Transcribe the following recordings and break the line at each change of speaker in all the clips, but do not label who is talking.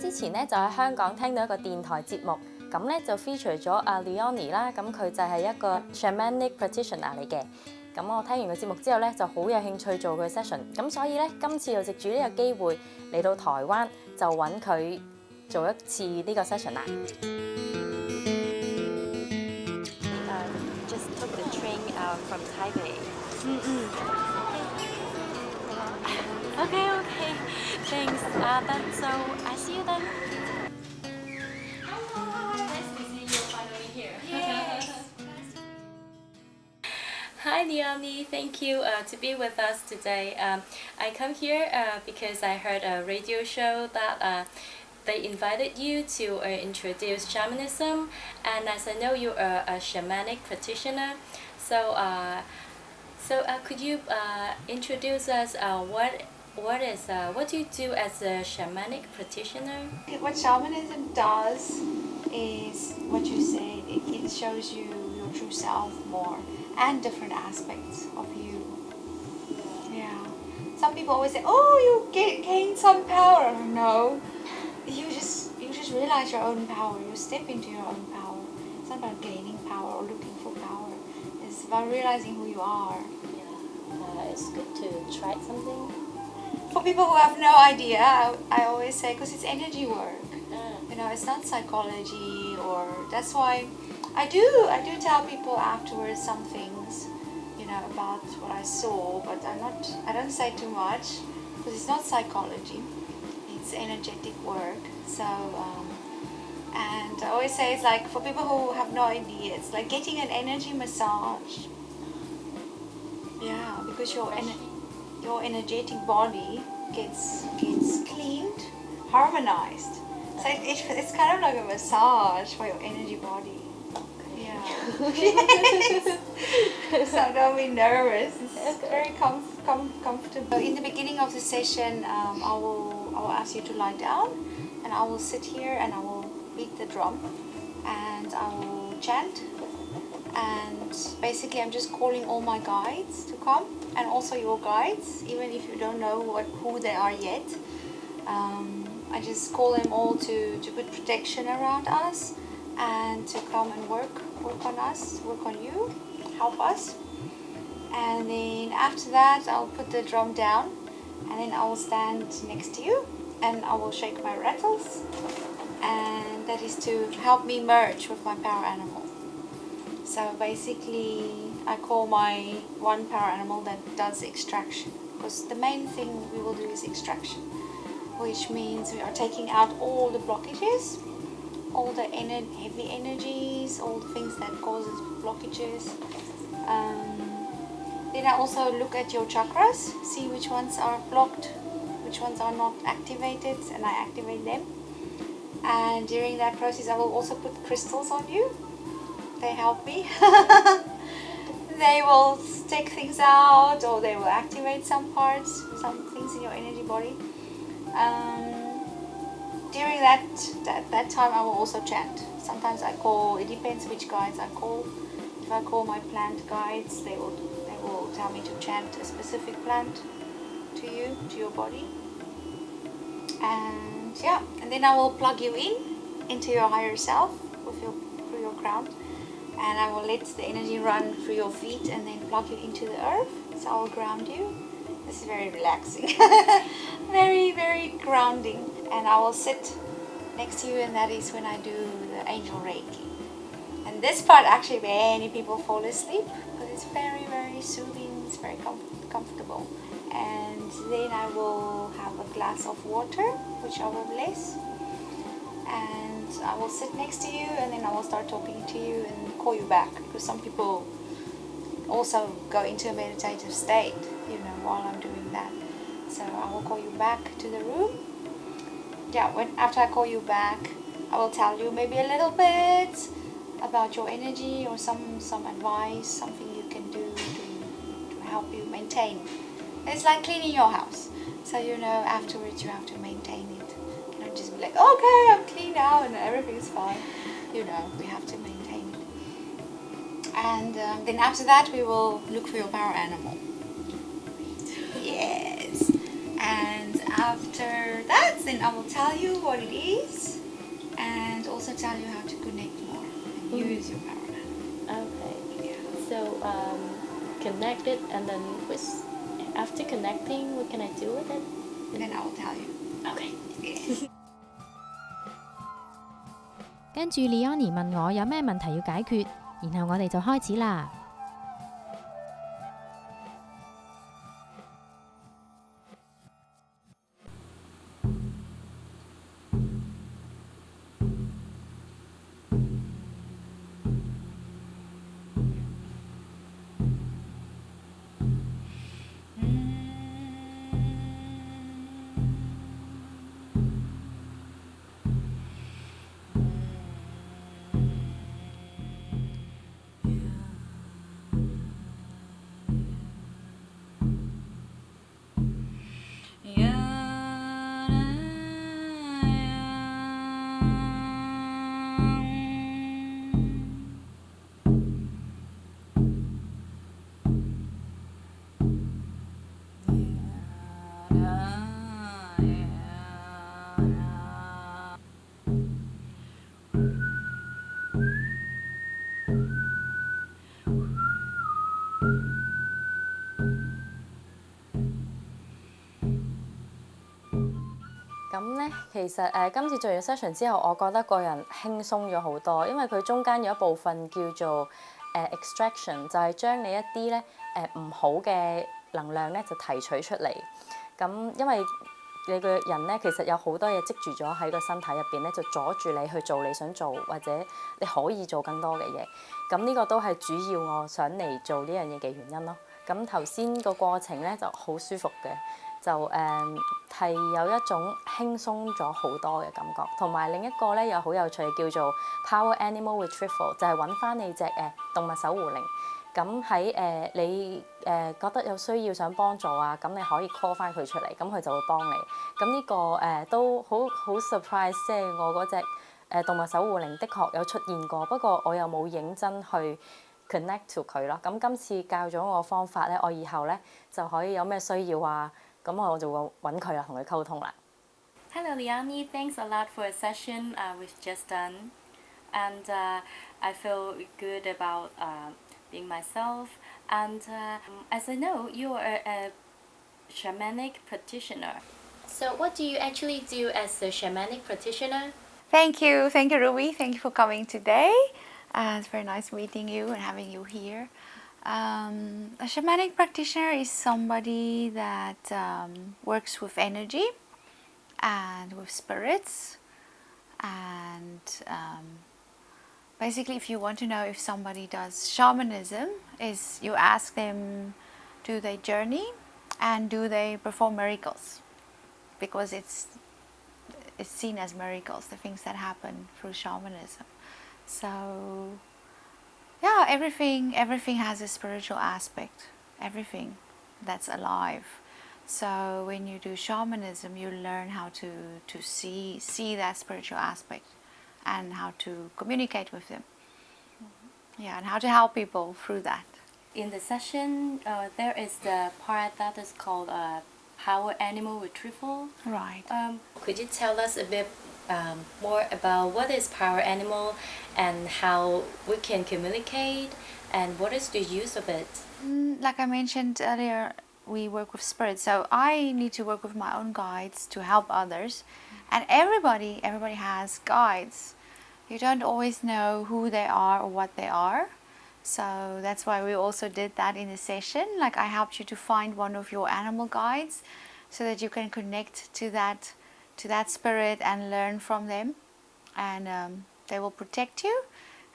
之前咧就喺香港聽到一個電台節目，咁咧就 feature 咗阿 Leonie 啦，咁佢就係一個 Shamanic practitioner 嚟嘅。咁我聽完個節目之後咧，就好有興趣做佢 session，咁所以咧今次就藉住呢個機會嚟到台灣，就揾佢做一次呢個 session 啦。Just took the train from Taipei. Okay. Thanks. Then so I see you then. Nice to see you finally here. Yes. Hi Leonie, thank you to be with us today. I come here because I heard a radio show that they invited you to introduce shamanism, and as I know you are a shamanic practitioner, so could you introduce us what do you do as a shamanic practitioner?
What shamanism does is what you said. It shows you your true self more and different aspects of you. Yeah. Some people always say, "Oh, you gain some power." No, you just realize your own power. You step into your own power. It's not about gaining power or looking for power. It's about realizing who you are.
Yeah, it's good to try something.
For people who have no idea, I always say, because it's energy work. You know, it's not psychology, or that's why I do tell people afterwards some things, you know, about what I saw, but I don't say too much because it's not psychology, it's energetic work. So and I always say it's like, for people who have no idea, it's like getting an energy massage. Yeah, because your energetic body gets cleaned, harmonized. So it's kind of like a massage for your energy body. Yeah. So don't be nervous. It's very comfortable. In the beginning of the session, I will ask you to lie down, and I will sit here and I will beat the drum, and I will chant. And basically, I'm just calling all my guides to come, and also your guides, even if you don't know who they are yet. I just call them all to put protection around us and to come and work on us, work on you, help us. And then after that, I'll put the drum down, and then I will stand next to you and I will shake my rattles, and that is to help me merge with my power animal. So basically, I call my one power animal that does extraction, because the main thing we will do is extraction, which means we are taking out all the blockages, all the heavy energies, all the things that causes blockages. Then I also look at your chakras, see which ones are blocked, which ones are not activated, and I activate them. And during that process, I will also put crystals on you. They help me. They will take things out, or they will activate some parts, some things in your energy body. During that time, I will also chant. Sometimes I call. It depends which guides I call. If I call my plant guides, they will tell me to chant a specific plant to you, to your body. And yeah, and then I will plug you into your higher self through your crown. And I will let the energy run through your feet and then plug you into the earth. So I will ground you. This is very relaxing. Very, very grounding. And I will sit next to you, and that is when I do the Angel Reiki. And this part, actually, many people fall asleep because it's very, very soothing. It's very comfortable. And then I will have a glass of water, which I will bless. And I will sit next to you, and then I will start talking to you and call you back, because some people also go into a meditative state, you know, while I'm doing that. So I will call you back to the room. Yeah, after I call you back, I will tell you maybe a little bit about your energy, or some advice, something you can do to help you maintain. It's like cleaning your house. So, you know, afterwards you have to maintain it. You don't just be like, okay, I'm clean now and everything's fine. You know, we have to maintain it. And then after that, we will look for your power animal. Yes. And after that, cards, then I will tell you what it is and also tell you how to connect more and use your power.
Okay.
Yeah.
So connect it, and then after connecting, what can I do with it?
Then I will tell you.
Okay.
Yes.
跟住 Leonie 問我有咩問題要解決，然後我哋就開始啦。
咁咧，其實今次做完 session 之後，我覺得個人輕鬆咗好多，因為佢中間有一部分叫做extraction，就係將你一啲咧唔好嘅能量咧就提取出嚟。咁因為你個人咧其實有好多嘢積住咗喺個身體入邊咧，就阻住你去做你想做或者你可以做更多嘅嘢。咁呢個都係主要我想嚟做呢樣嘢嘅原因咯。咁頭先個過程咧就好舒服嘅。就係有一種輕鬆咗好多嘅感覺，同埋另一個咧又好有趣，叫做 Power Animal Retrieval，就係揾翻你隻動物守護靈。咁喺你覺得有需要想幫助啊，咁你可以 call 翻佢出嚟，咁佢就會幫你。咁呢個都好 surprise， 即係我嗰隻動物守護靈的確有出現過，不過我又冇認真去 connect to 佢咯。咁今次教咗我方法咧，我以後咧就可以有咩需要啊，咁我就會揾佢啦，同佢溝通啦。Hello Leonie, thanks a lot for a session we've just done, and I feel good about being myself. And as I know, you are a shamanic practitioner. So what do you actually do as a shamanic practitioner?
Thank you, Ruby. Thank you for coming today. It's very nice meeting you and having you here. A shamanic practitioner is somebody that works with energy and with spirits, and basically if you want to know if somebody does shamanism, is you ask them, do they journey and do they perform miracles, because it's seen as miracles, the things that happen through shamanism. So yeah, everything has a spiritual aspect, everything that's alive. So when you do shamanism, you learn how to see that spiritual aspect and how to communicate with them. Yeah, and how to help people through that.
In the session, there is the part that is called Power Animal Retrieval.
Right.
Could you tell us a bit more about what is Power Animal and how we can communicate and what is the use of it?
Like I mentioned earlier, we work with spirits, so I need to work with my own guides to help others. And everybody has guides. You don't always know who they are or what they are. So that's why we also did that in the session. Like I helped you to find one of your animal guides so that you can connect to that spirit and learn from them. And they will protect you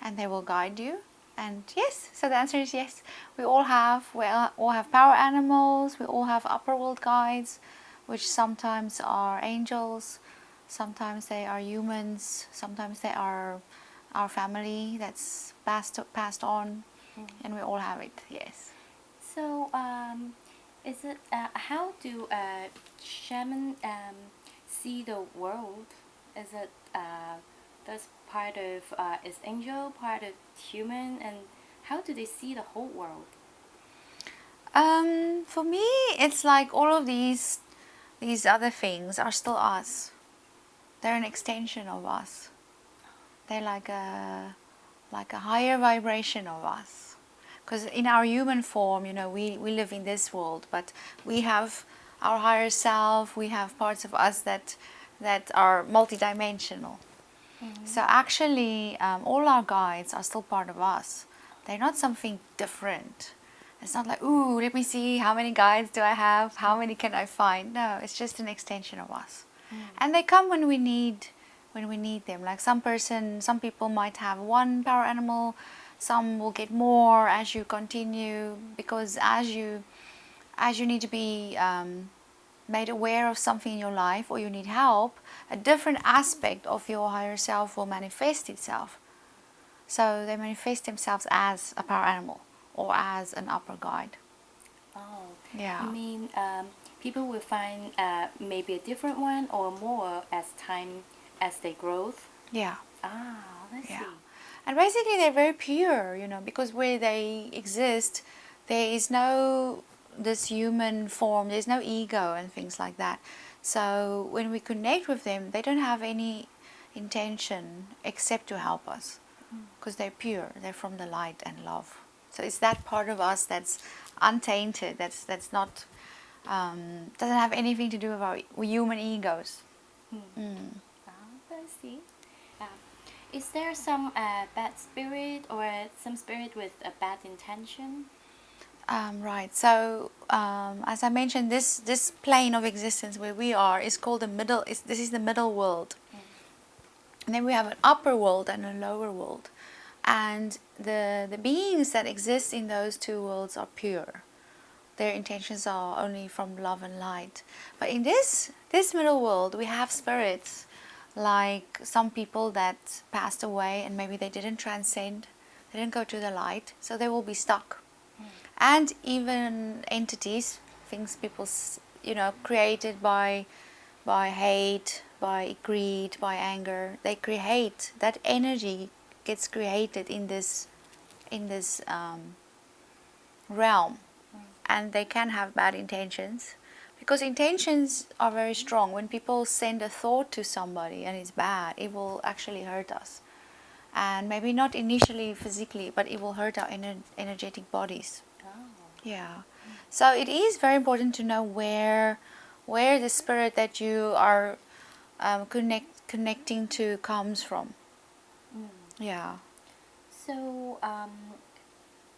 and they will guide you. And yes, so the answer is yes. We all have power animals. We all have upper world guides, which sometimes are angels, sometimes they are humans, sometimes they are our family that's passed on, and we all have it. Yes.
So, is it how do shaman see the world? Is it that's part of is angel, part of human, and how do they see the whole world?
For me, it's like all of these other things are still us. They're an extension of us. They're like a higher vibration of us. Because in our human form, we live in this world, but we have our higher self, we have parts of us that are multidimensional. So actually, all our guides are still part of us. They're not something different. It's not like, ooh, let me see, how many guides do I have? How many can I find? No, it's just an extension of us. And they come when we need them. Like some people might have one power animal, some will get more as you continue, because as you need to be made aware of something in your life, or you need help, a different aspect of your higher self will manifest itself. So they manifest themselves as a power animal or as an upper guide.
Oh,
yeah.
You mean people will find maybe a different one or more as they grow?
Yeah.
Ah, let's see.
And basically they're very pure, because where they exist, there is no this human form, there's no ego and things like that. So when we connect with them, they don't have any intention except to help us, because they're pure, they're from the light and love. So it's that part of us that's untainted, that's not doesn't have anything to do with our human egos.
I see. Is there some bad spirit or some spirit with a bad intention?
Right. So as I mentioned, this plane of existence where we are is called the middle. This is the middle world. And then we have an upper world and a lower world. And the beings that exist in those two worlds are pure. Their intentions are only from love and light. But in this middle world, we have spirits, like some people that passed away and maybe they didn't transcend, they didn't go to the light, so they will be stuck. And even entities, things people, created by hate, by greed, by anger, they create, that energy gets created in this realm. And they can have bad intentions, because intentions are very strong. When people send a thought to somebody and it's bad, it will actually hurt us. And maybe not initially physically, but it will hurt our energetic bodies. Yeah. So it is very important to know where the spirit that you are connecting to comes from. Yeah.
So,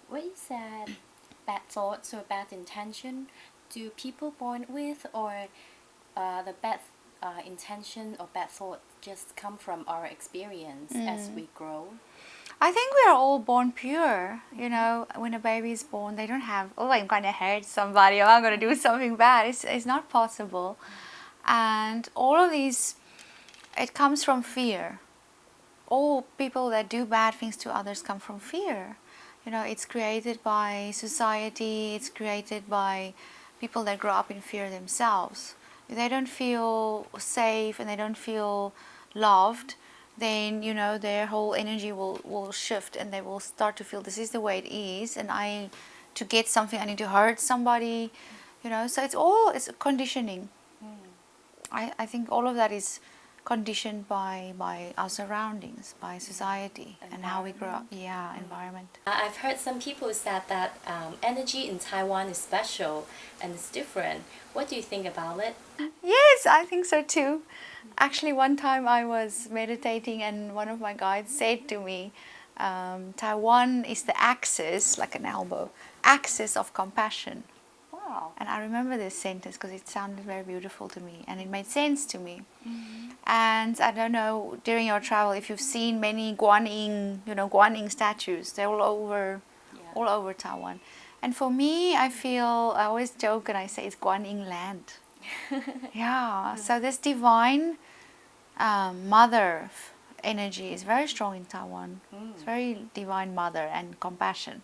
what you said, bad thoughts or bad intention, do people born with, or the bad intention or bad thought just come from our experience as we grow?
I think we are all born pure. When a baby is born, they don't have, oh, I'm going to hurt somebody, or I'm going to do something bad. It's not possible. And all of these, it comes from fear. All people that do bad things to others come from fear. It's created by society, it's created by people that grow up in fear themselves. If they don't feel safe and they don't feel loved, then their whole energy will shift, and they will start to feel this is the way it is, and to get something I need to hurt somebody, so it's conditioning. I think all of that is conditioned by our surroundings, by society, and how we grow up. Environment.
I've heard some people said that energy in Taiwan is special and it's different. What do you think about it?
Yes, I think so too. Actually, one time I was meditating and one of my guides said to me, Taiwan is the axis, like an elbow, axis of compassion.
Wow.
And I remember this sentence because it sounded very beautiful to me and it made sense to me. And I don't know, during your travel, if you've seen many Guanyin statues, they're all over Taiwan. And for me, I always joke and I say it's Guanyin land. So this divine mother energy is very strong in Taiwan. It's very divine mother and compassion.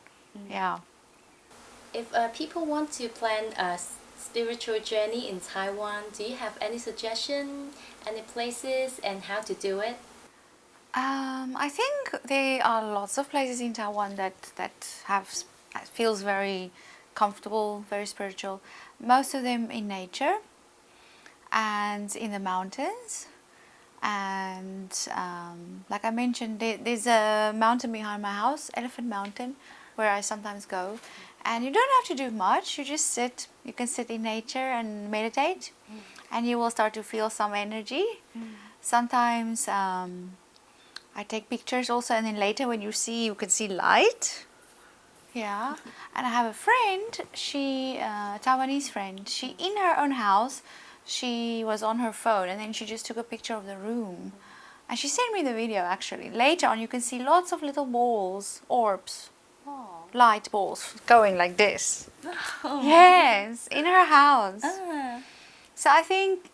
If people want to plan a spiritual journey in Taiwan, do you have any suggestions, any places, and how to do it?
I think there are lots of places in Taiwan that feels very comfortable, very spiritual. Most of them in nature and in the mountains. And like I mentioned, there's a mountain behind my house, Elephant Mountain, where I sometimes go. And you don't have to do much, you just sit. You can sit in nature and meditate, and you will start to feel some energy. Sometimes I take pictures also, and then later when you can see light. Yeah. And I have a friend, she Taiwanese friend, she in her own house, she was on her phone, and then she just took a picture of the room, and she sent me the video. Actually later on you can see lots of little balls, orbs, light balls going like this. Yes, in her house. So I think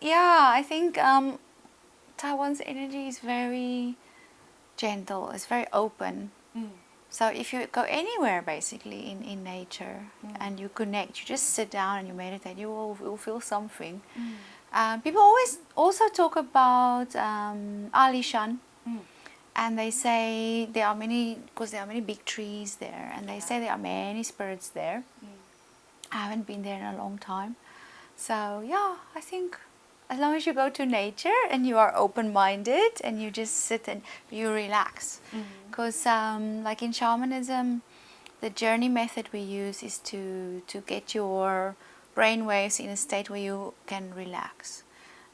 Taiwan's energy is very gentle, it's very open. So if you go anywhere basically in nature and you connect, you just sit down and you meditate, you will feel something. People always also talk about Alishan, and they say there are many, because there are many big trees there, and they say there are many spirits there. I haven't been there in a long time. So yeah, I think as long as you go to nature and you are open-minded and you just sit and you relax. Because like in shamanism, the journey method we use is to get your brain waves in a state where you can relax.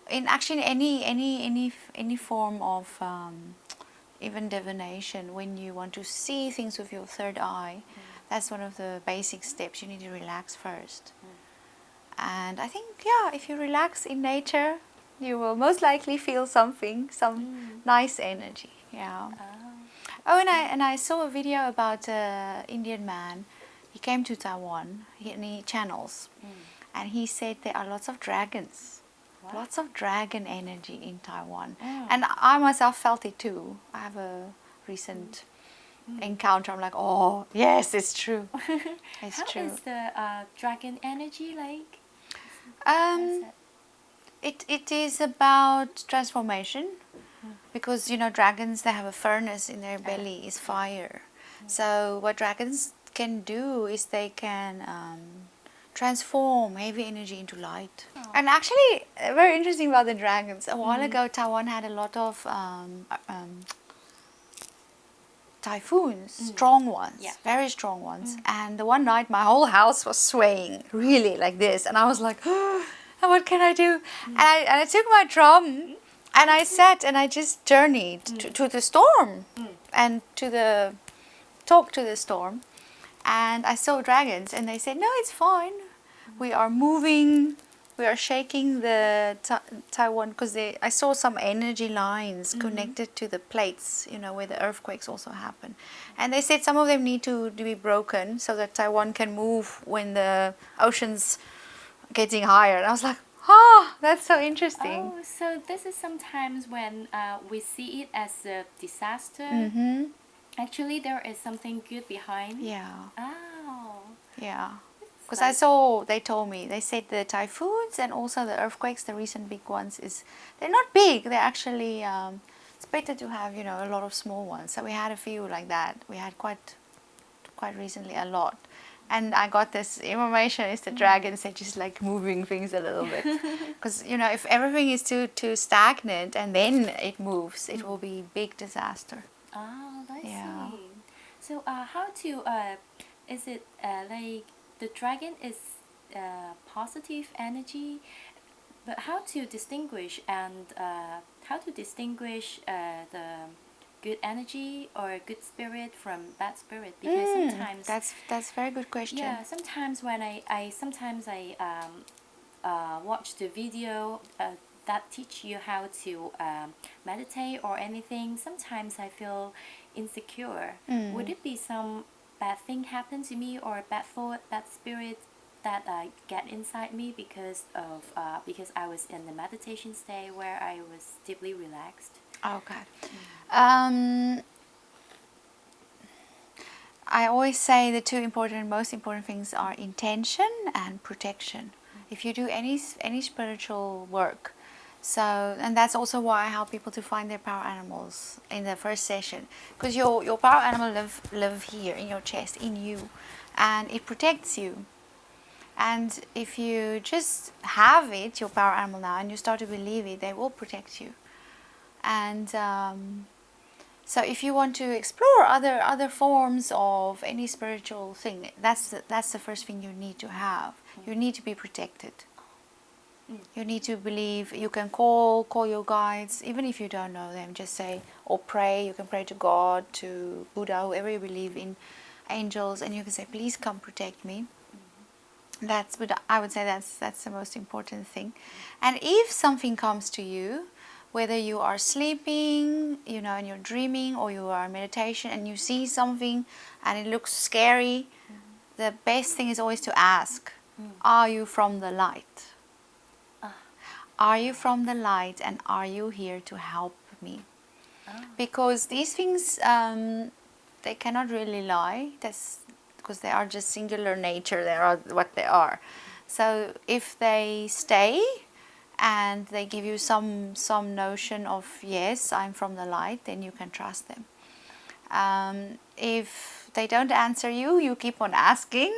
In actually any form of even divination, when you want to see things with your third eye, that's one of the basic steps. You need to relax first. And I think, yeah, if you relax in nature, you will most likely feel something, some nice energy. Yeah. Oh, and I saw a video about an Indian man. He came to Taiwan, and he channels, and he said there are lots of dragons, lots of dragon energy in Taiwan. And I myself felt it too. I have a recent encounter. I'm like, oh yes, it's true. It's true.
How is the dragon energy like?
It is about transformation, because you know dragons, they have a furnace in their belly, is fire. So what dragons can do is they can transform heavy energy into light. And actually, very interesting about the dragons. A while ago, Taiwan had a lot of typhoons, strong ones, very strong ones. And the one night my whole house was swaying really like this, and I was like, oh, what can I do? And I took my drum and I sat and I just journeyed to the storm and talked to the storm, and I saw dragons, and they said, no, it's fine, we are moving, we are shaking the Taiwan, because I saw some energy lines connected to the plates, you know, where the earthquakes also happen. And they said some of them need to be broken so that Taiwan can move when the ocean's getting higher. And I was like, oh, that's so interesting.
Oh, so this is sometimes when we see it as a disaster. Actually, there is something good behind.
Yeah.
Oh.
Yeah. Because I saw, they told me, they said the typhoons and also the earthquakes, the recent big ones, they're not big. They're actually, it's better to have, you know, a lot of small ones. So we had a few like that. We had quite recently a lot. And I got this information, is the dragons, they're just like moving things a little bit. Because, you know, if everything is too stagnant and then it moves, it will be big disaster.
Oh, I see. So how to, is it like, the dragon is positive energy, but how to distinguish the good energy or good spirit from bad spirit? Because sometimes
that's a very good question.
Yeah, sometimes when I watch the video that teach you how to meditate or anything, sometimes I feel insecure. Would it be some bad thing happen to me, or bad thought, bad spirit that get inside me because I was in the meditation state where I was deeply relaxed?
Okay. I always say the most important things are intention and protection. If you do any spiritual work, and that's also why I help people to find their power animals in the first session, because your power animal live here in your chest, in you, and it protects you. And if you just have it, your power animal now, and you start to believe it, they will protect you. And so if you want to explore other forms of any spiritual thing, that's the first thing you need to have. You need to be protected. You need to believe. You can call your guides, even if you don't know them. Just say or pray. You can pray to God, to Buddha, whoever you believe in, angels, and you can say, please come protect me. I would say that's the most important thing. And if something comes to you, whether you are sleeping, and you're dreaming, or you are in meditation and you see something and it looks scary, the best thing is always to ask, are you from the light? Are you from the light, and are you here to help me? Because these things, they cannot really lie. That's because they are just singular nature. They are what they are. So if they stay and they give you some notion of, yes, I'm from the light, then you can trust them. If they don't answer you, you keep on asking.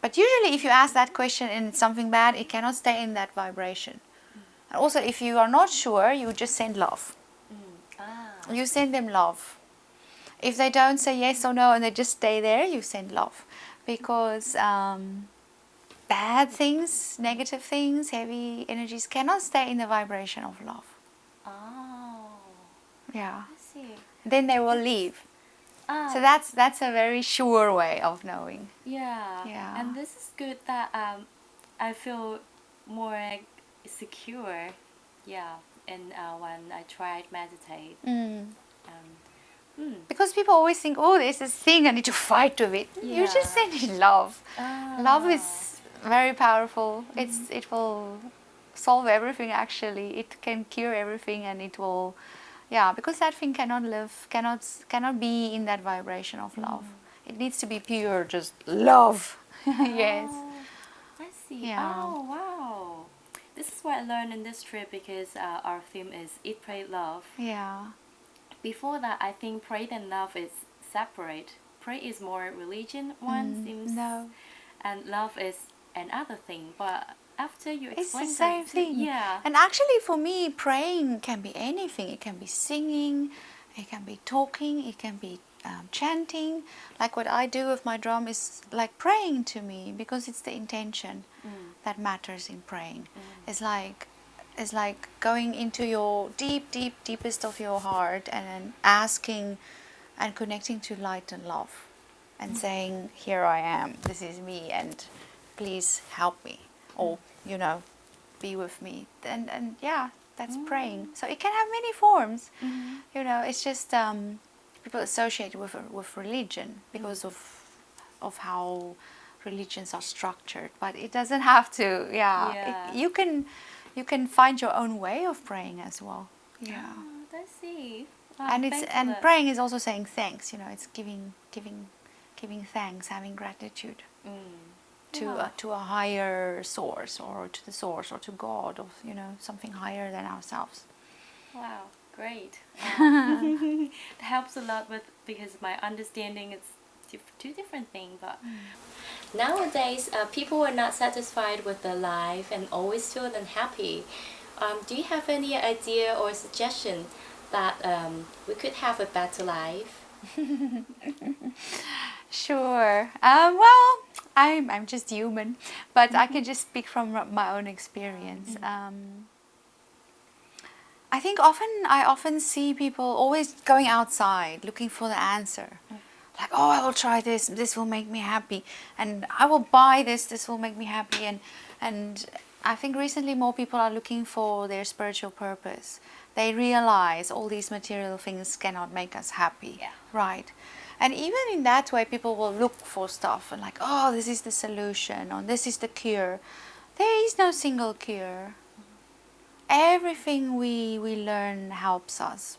But usually if you ask that question and it's something bad, it cannot stay in that vibration. And also, if you are not sure, you just send love. You send them love. If they don't say yes or no and they just stay there, you send love. Because bad things, negative things, heavy energies cannot stay in the vibration of love. Yeah.
I see.
Then they will leave. So that's a very sure way of knowing.
Yeah. And this is good that I feel more secure. Yeah. And when I tried meditate.
Because people always think, oh, there's this thing I need to fight with it. You just send it love. Love is very powerful. It will solve everything. Actually, it can cure everything, and it will. Yeah, because that thing cannot be in that vibration of love. It needs to be pure, just love. Yes.
I see.
Yeah.
Oh, wow. This is what I learned in this trip, because our theme is Eat, Pray, Love.
Yeah.
Before that, I think pray and love is separate. Pray is more religion seems.
No.
And love is another thing. But after you explain
it's the same thing.
Yeah.
And actually, for me, praying can be anything. It can be singing, it can be talking, it can be chanting. Like what I do with my drum is like praying to me, because it's the intention that matters in praying. It's like going into your deepest of your heart and then asking and connecting to light and love and saying, here I am, this is me, and please help me, or be with me. And yeah, that's praying. So it can have many forms. It's just people associate with religion because of how religions are structured, but it doesn't have to. You can find your own way of praying as well. Yeah.
I see. Wow,
and praying is also saying thanks. It's giving thanks, having gratitude to a higher source, or to the source, or to God, or something higher than ourselves.
Wow, great. It helps a lot because my understanding is two different things, but nowadays people are not satisfied with their life and always feel unhappy. Do you have any idea or suggestion that we could have a better life?
Sure. Well, I'm just human, but I can just speak from my own experience. I think I often see people always going outside looking for the answer. Like, oh, I will try this. This will make me happy, and I will buy this. This will make me happy, and I think recently more people are looking for their spiritual purpose. They realize all these material things cannot make us happy.
Yeah.
Right. And even in that way, people will look for stuff and like, oh, this is the solution, or this is the cure. There is no single cure. Everything we learn helps us.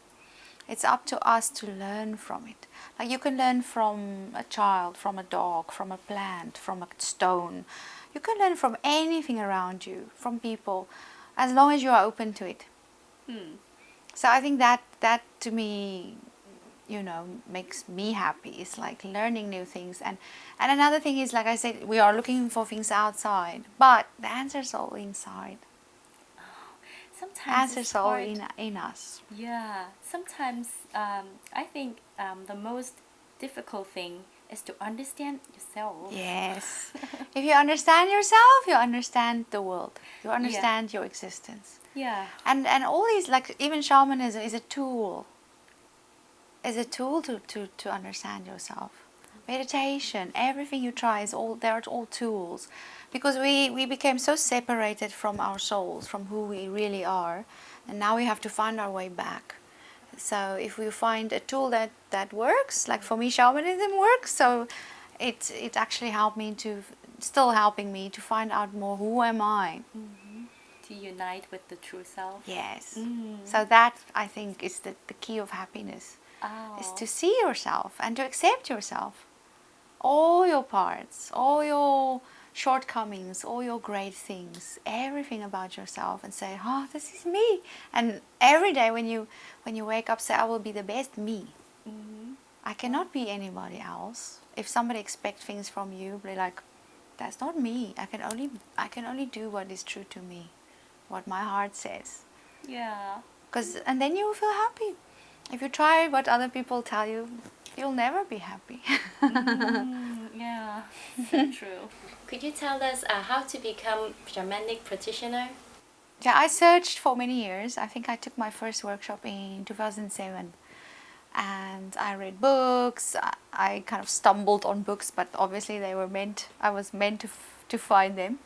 It's up to us to learn from it. Like you can learn from a child, from a dog, from a plant, from a stone. You can learn from anything around you, from people, as long as you are open to it. So I think that to me, makes me happy. It's like learning new things. And another thing is, like I said, we are looking for things outside, but the answer's all inside.
sometimes
answers
it's
all
hard.
in us.
Yeah, sometimes I think the most difficult thing is to understand yourself.
Yes. If you understand yourself, you understand the world. You understand your existence.
Yeah.
And all these, like even shamanism is a tool. Is a tool to understand yourself. Meditation, everything you try is they're all tools. Because we became so separated from our souls, from who we really are, and now we have to find our way back. So if we find a tool that works, like for me shamanism works, so it actually still helping me to find out more who am I.
Mm-hmm. To unite with the true self.
Yes.
Mm.
So that I think is the key of happiness.
Oh.
Is to see yourself and to accept yourself. All your parts, all your shortcomings, all your great things, everything about yourself, and say, oh, this is me. And every day when you wake up, say, I will be the best me.
Mm-hmm.
I cannot be anybody else. If somebody expects things from you, be like, that's not me. I can only do what is true to me, what my heart says.
Yeah.
And then you will feel happy. If you try what other people tell you, you'll never be happy.
Yeah, so true. Could you tell us how to become shamanic practitioner?
Yeah, I searched for many years. I think I took my first workshop in 2007. And I read books. I kind of stumbled on books, but obviously I was meant to find them.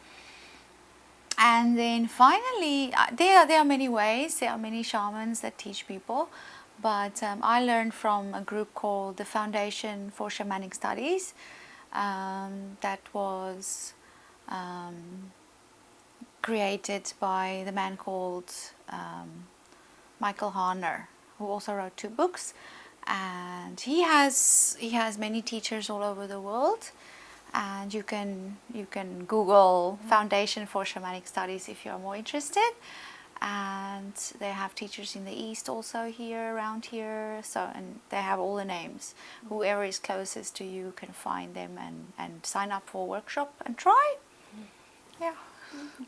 And then finally, there are many ways. There are many shamans that teach people. But I learned from a group called the Foundation for Shamanic Studies that was created by the man called Michael Harner, who also wrote 2 books. And he has many teachers all over the world. And you can Google Foundation for Shamanic Studies if you're more interested. And they have teachers in the East also around here. So, and they have all the names. Whoever is closest to you can find them and sign up for a workshop and try. Yeah.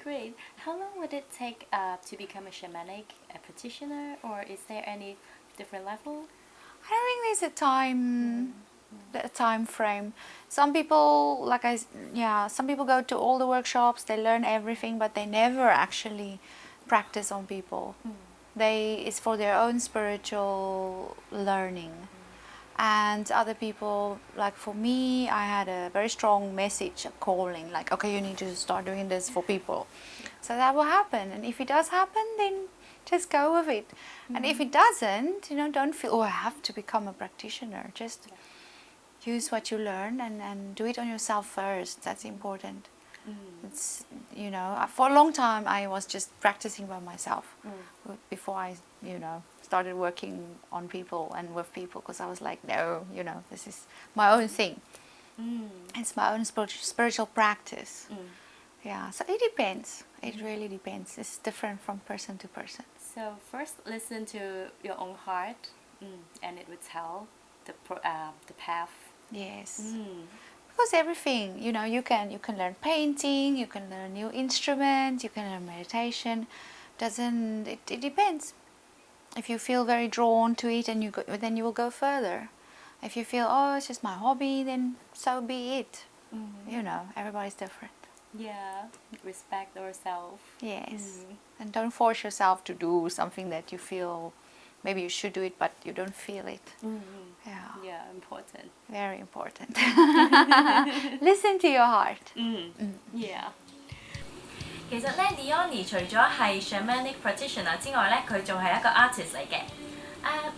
Great. How long would it take to become a shamanic practitioner, or is there any different level?
I don't think there's a time frame. Some people, some people go to all the workshops, they learn everything, but they never actually practice on people. It's for their own spiritual learning. And other people, like for me, I had a very strong message, a calling, like, okay, you need to start doing this for people. So that will happen. And if it does happen, then just go with it. And if it doesn't, don't feel, oh, I have to become a practitioner. Just use what you learn and do it on yourself first. That's important. It's, for a long time I was just practicing by myself before I, started working on people and with people, because I was like, no, this is my own thing. It's my own spiritual practice. Yeah, so it depends. It really depends. It's different from person to person.
So first listen to your own heart, and it will tell the path.
Yes. Because everything, you can learn painting, you can learn new instruments, you can learn meditation. It depends. If you feel very drawn to it, then you will go further. If you feel, oh, it's just my hobby, then so be it. Everybody's different.
Yeah, respect ourselves.
Yes. And don't force yourself to do something that you feel maybe you should do it, but you don't feel it.
Yeah, important.
Very important. Listen to your heart.
Yeah. 其實咧 ，Leonie 除咗係 shamanic practitioner 之外咧，佢仲係一個 artist 嚟嘅。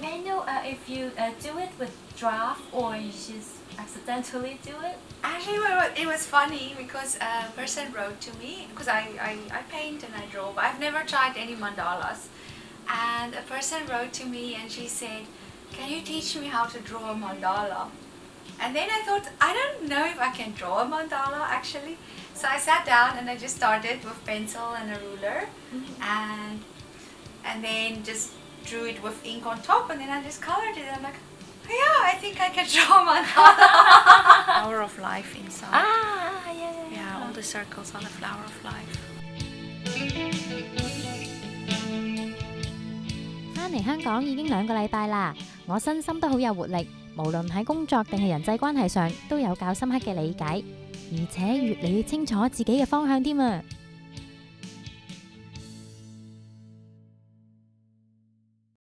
May I know if you do it with draft or you just accidentally do it?
Actually, it was funny because a person wrote to me, because I paint and I draw, but I've never tried any mandalas. And a person wrote to me and she said, can you teach me how to draw a mandala? And then I thought, I don't know if I can draw a mandala actually. So I sat down and I just started with pencil and a ruler, and then just drew it with ink on top, and then I just colored it. And I'm like, yeah, I think I can draw a mandala. Flower of life inside. Yeah, all the circles are the flower of life.
嚟香港已經2個禮拜啦，我身心都好有活力，無論喺工作定係人際關係上都有較深刻嘅理解，而且越嚟越清楚自己嘅方向添啊！